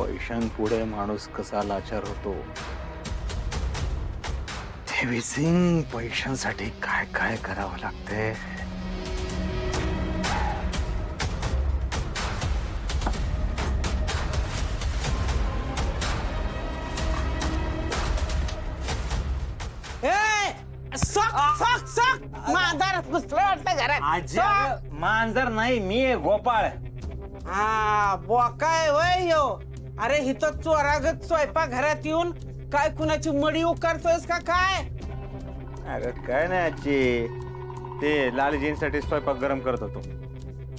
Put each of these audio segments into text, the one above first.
पैशांपुढे माणूस कसा लाचार होतो. देवी सिंग, पैशांसाठी काय काय करावं लागतंय. मांजर घुसलं वाटतं घरात. सोक. मांजर नाही, मी आहे गोपाळ. हा बोकाय वय हो. अरे हिथं चोरागत स्वयंपाक घरात येऊन काय कुणाची मडी उकारतोयस का काय? अरे काय नाही आजी, ते लालजींसाठी स्वयंपाक गरम करत होतो.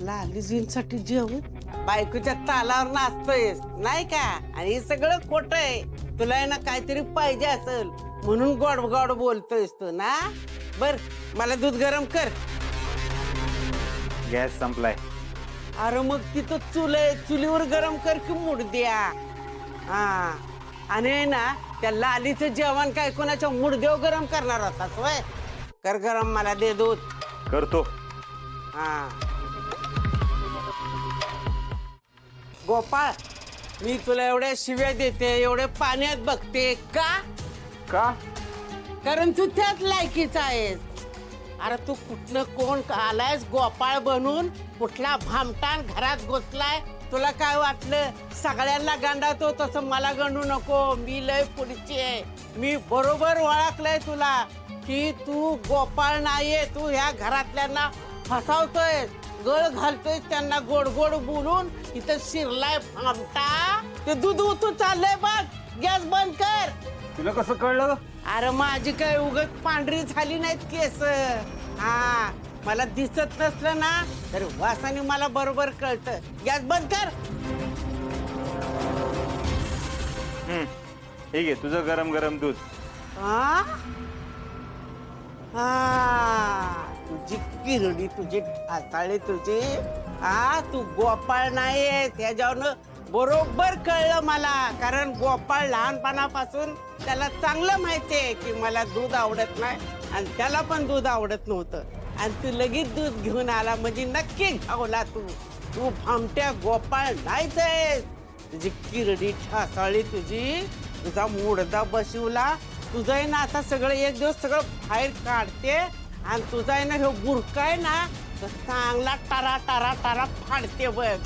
लालीजींसाठी जेवण बायकोच्या तालावर नाचतोयस नाही का? आणि हे सगळं खोट आहे. तुला आहे ना काहीतरी पाहिजे असेल म्हणून गोड गोड बोलतोयस तू ना. बर मला दूध गरम कर. गॅस संपलाय. अरे मग तिथं चूल आहे, चुलीवर गरम कर की मूड द्या. हा आणि आहे ना त्या लालीचं जेवण काय कोणाच्या मुडदेव गरम करणार होतास वय? कर गरम, मला दे दूध. करतो. हा गोपाळ, मी तुला एवढ्या शिव्या देते, एवढे पाण्यात बघते का? का? कारण तू त्याच लायकीचा आहेस. अरे तू कुठनं कोण आलायस गोपाळ बनून? कुठला भामटान घरात घुसलाय? तुला काय वाटलं सगळ्यांना गांडातो तसं मला गंडू नको. मी लय पुढची आहे. मी बरोबर ओळखलंय तुला की तू गोपाळ नाहीये. तू ह्या घरातल्यांना फसावतोय, गळ घालतोय, त्यांना गोड गोड बोलून इथं शिरलाय भामटा. ते दूध उतू चाललंय बघ. गॅस बंद कर. तुला कसं कळलं? अरे माझी काय उगत पांढरी झाली नाहीत केस. हा मला दिसत नसलं ना तर वासाने मला बरोबर कळतं. गॅस बंद कर. ठीक आहे, तुझं गरम गरम दूध. हा हा तुझी किरडी, तुझी ठासाळी, तुझी. हा तू गोपाळ नाहीये त्याच्यावरनं बरोबर कळलं मला. कारण गोपाळ लहानपणापासून त्याला चांगलं माहितीये की मला दूध आवडत नाही आणि त्याला पण दूध आवडत नव्हतं. आणि तू लगेच दूध घेऊन आला म्हणजे नक्की घावला तू. तू भामट्या गोपाळ नाहीच आहेस. तुझी किरडी ठासाळी, तुझी तुझा मुडदा बशिवला. तुझं आहे ना आता सगळं एक दिवस सगळं बाहेर काढते आणि तुझा आहे ना हे बुरका आहे ना तर चांगला टारा टारा टारा फाडते बघ.